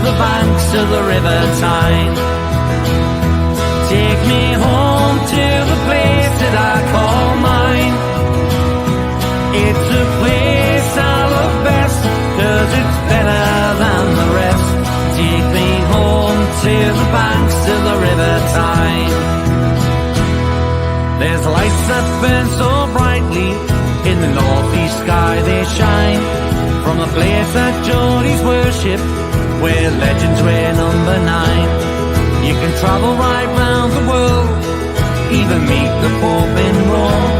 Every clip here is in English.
the banks of the River Tyne. Take me home to the place that I call mine. It's a place I love best, 'cause it's better than the rest. Take me home to the banks of the River Tyne. There's lights that burn so brightly, in the northeast sky they shine. From a place that Geordies worship, where legends wear number 9. You can travel right round the world, even meet the Pope in Rome.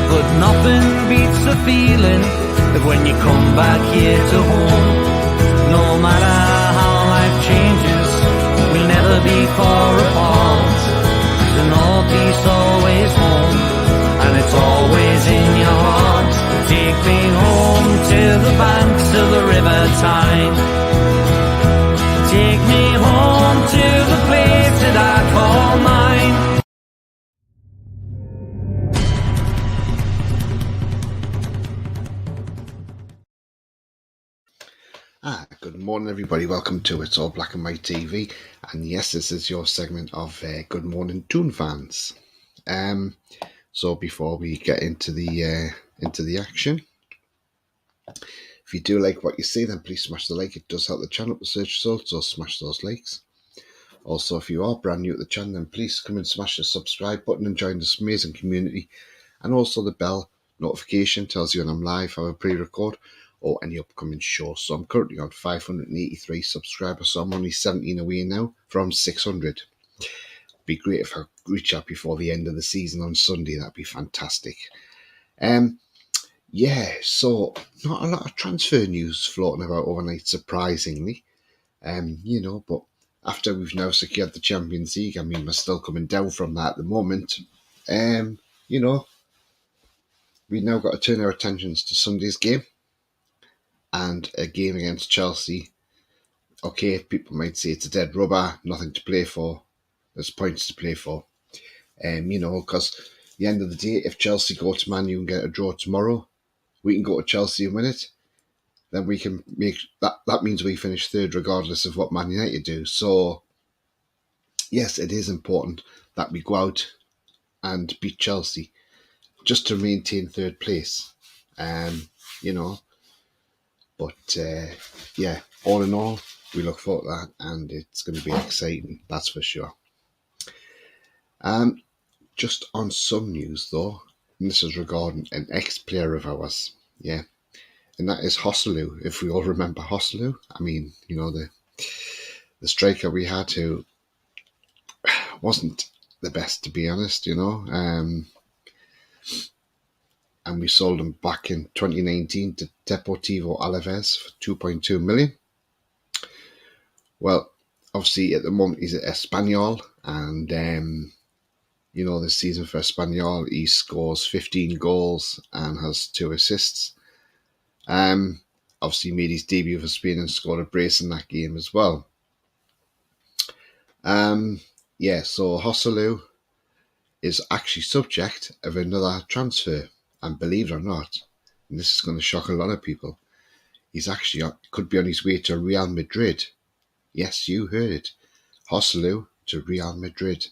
But nothing beats the feeling of when you come back here to home. No matter how life changes, we'll never be far apart. The northeast always home, and it's always in your heart. Take me home to the banks of the River Tyne. Take me home to the place that I call mine. Good morning everybody, welcome to It's All Black and White TV, and yes, this is your segment of Good Morning Toon fans. So before we get into the action, if you do like what you see, then please smash the like. It does help the channel with search results, so smash those likes. Also, if you are brand new at the channel, then please come and smash the subscribe button and join this amazing community. And also the bell notification tells you when I'm live, have a pre-record, or any upcoming shows. So I'm currently on 583 subscribers, so I'm only 17 away now from 600. Be great if I reach out before the end of the season on Sunday. That'd be fantastic. Yeah, so not a lot of transfer news floating about overnight, surprisingly. But after we've now secured the Champions League, I mean, we're still coming down from that at the moment. We've now got to turn our attentions to Sunday's game and a game against Chelsea. Okay, people might say it's a dead rubber, nothing to play for. There's points to play for. Because at the end of the day, if Chelsea go to Man U and get a draw tomorrow, we can go to Chelsea and win it. Then we can make that means we finish third regardless of what Man United do. So, yes, it is important that we go out and beat Chelsea just to maintain third place. But all in all, we look forward to that, and it's going to be exciting, that's for sure. Just on some news though, and this is regarding an ex-player of ours, and that is Hosselu. If we all remember Hosselu, I mean, the striker we had who wasn't the best, to be honest, and we sold him back in 2019 to Deportivo Alaves for 2.2 million. Well, obviously at the moment he's at Espanyol, and this season for Espanyol he scores 15 goals and has 2 assists. Obviously made his debut for Spain and scored a brace in that game as well. So Hosselu is actually subject of another transfer, and believe it or not, and this is going to shock a lot of people, he's actually could be on his way to Real Madrid. Yes, you heard it, Hosselu to Real Madrid,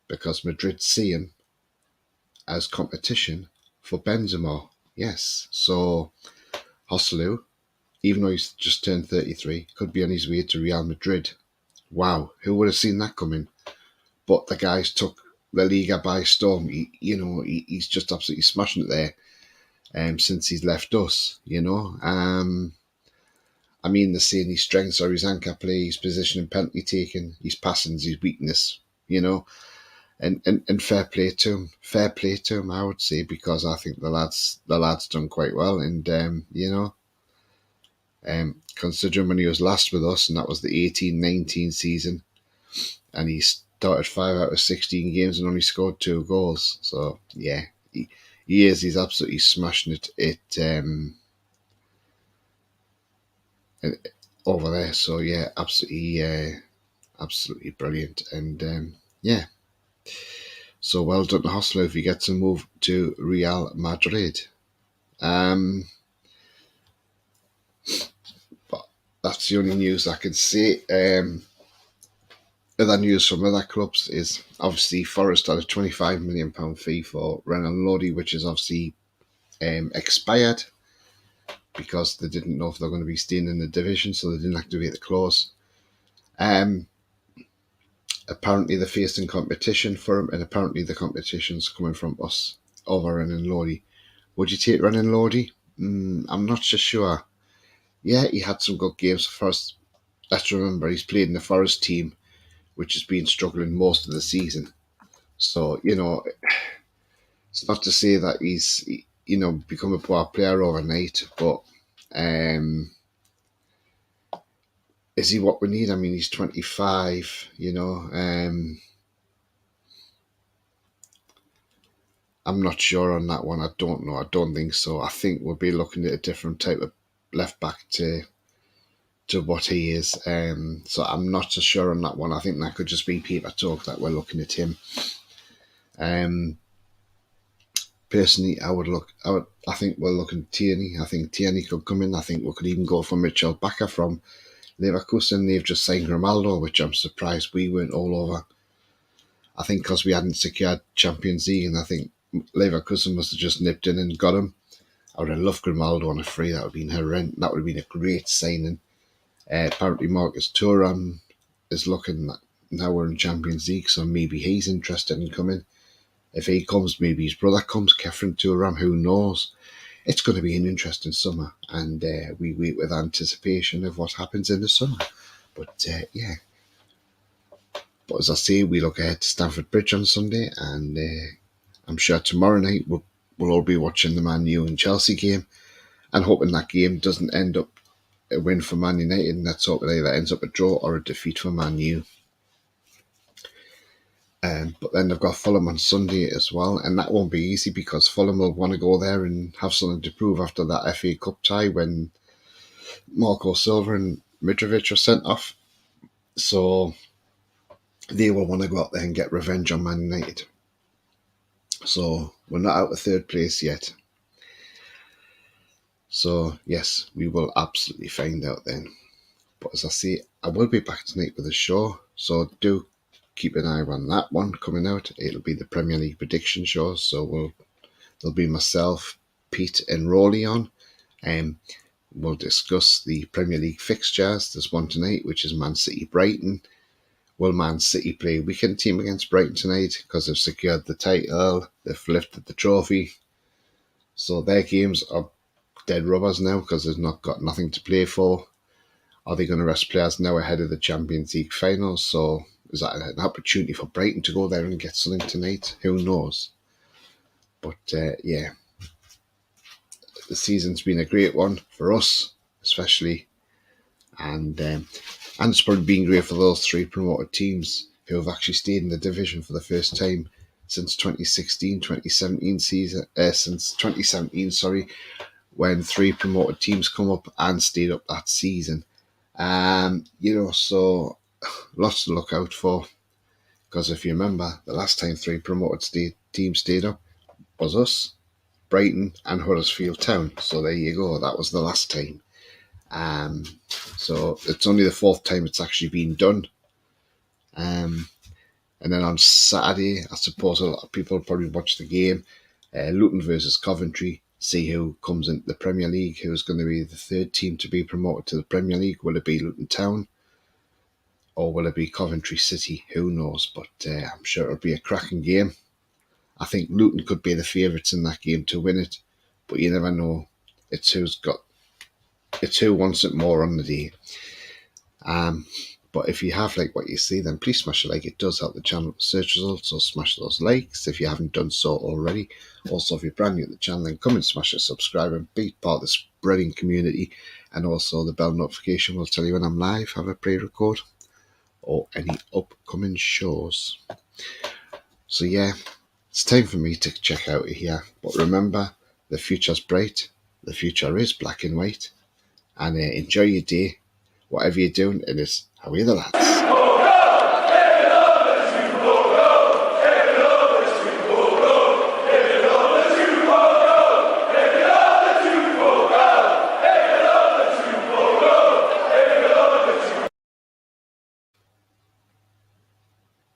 because Madrid see him as competition for Benzema. Yes, so Hosselu, even though he's just turned 33, could be on his way to Real Madrid. Wow, who would have seen that coming? But the guys took La Liga by storm. He's just absolutely smashing it there since he's left us, I mean, they're saying his strengths are his anchor play, his position and penalty taking, his passing is his weakness, and fair play to him. Fair play to him, I would say, because I think the lad's done quite well, and considering when he was last with us, and that was the 18-19 season, and he started 5 out of 16 games and only scored 2 goals. So yeah, he's absolutely smashing it over there. So yeah, absolutely brilliant, and so well done to Hosselu if he gets a move to Real Madrid. But that's the only news I can say. Other news from other clubs is obviously Forest had a £25 million fee for Renan Lodi, which is obviously expired because they didn't know if they're going to be staying in the division, so they didn't activate the clause. Apparently they're faced in competition for him, and apparently the competition's coming from us over Renan Lodi. Would you take Renan Lodi? I'm not so sure. Yeah, he had some good games for Forest. Let's remember, he's played in the Forest team, which has been struggling most of the season. So, it's not to say that he's, become a poor player overnight, but is he what we need? I mean, he's 25, I'm not sure on that one. I don't know. I don't think so. I think we'll be looking at a different type of left back to what he is. So I'm not so sure on that one. I think that could just be paper talk that we're looking at him. Personally, I think we're looking at Tierney. I think Tierney could come in. I think we could even go for Mitchell Bakker from Leverkusen. They've just signed Grimaldo, which I'm surprised we weren't all over. I think because we hadn't secured Champions League, and I think Leverkusen must have just nipped in and got him. I would have loved Grimaldo on a free. That would have been horrendous. That would have been a great signing. Apparently, Marcus Thuram is looking that now we're in Champions League, so maybe he's interested in coming. If he comes, maybe his brother comes, Kefren Thuram, who knows? It's going to be an interesting summer, and we wait with anticipation of what happens in the summer. But yeah. But as I say, we look ahead to Stamford Bridge on Sunday, and I'm sure tomorrow night we'll all be watching the Man U and Chelsea game, and hoping that game doesn't end up a win for Man United, and let's hope it either ends up a draw or a defeat for Man U. But then they've got Fulham on Sunday as well, and that won't be easy because Fulham will want to go there and have something to prove after that FA Cup tie when Marco Silva and Mitrovic are sent off. So they will want to go out there and get revenge on Man United. So we're not out of third place yet. So yes, we will absolutely find out then. But as I say, I will be back tonight with a show, so do keep an eye on that one coming out. It'll be the Premier League prediction show, so there'll be myself, Pete and Rowley on. We'll discuss the Premier League fixtures. There's one tonight, which is Man City Brighton. Will Man City play a weekend team against Brighton tonight because they've secured the title, they've lifted the trophy, so their games are dead rubbers now because they've not got nothing to play for. Are they going to rest players now ahead of the Champions League finals? So is that an opportunity for Brighton to go there and get something tonight? Who knows? But yeah, the season's been a great one for us, especially, and it's probably been great for those three promoted teams who have actually stayed in the division for the first time since 2017 season. Since 2017, when three promoted teams come up and stayed up that season. So lots to look out for, because if you remember, the last time three promoted teams stayed up was us, Brighton and Huddersfield Town. So there you go, that was the last time. So it's only the fourth time it's actually been done. And then on Saturday, I suppose a lot of people probably watch the game, Luton versus Coventry, see who comes into the Premier League, who's going to be the third team to be promoted to the Premier League. Will it be Luton Town or will it be Coventry City? Who knows, but I'm sure it'll be a cracking game. I think Luton could be the favourites in that game to win it, but you never know. It's who wants it more on the day. But if you have liked what you see, then please smash a like. It does help the channel search results, so smash those likes if you haven't done so already. Also, if you're brand new to the channel, then come and smash a subscribe and be part of the spreading community. And also the bell notification will tell you when I'm live, have a pre-record, or any upcoming shows. So yeah, it's time for me to check out of here. But remember, the future's bright, the future is black and white, and enjoy your day. Whatever you're doing, it is how are the lads.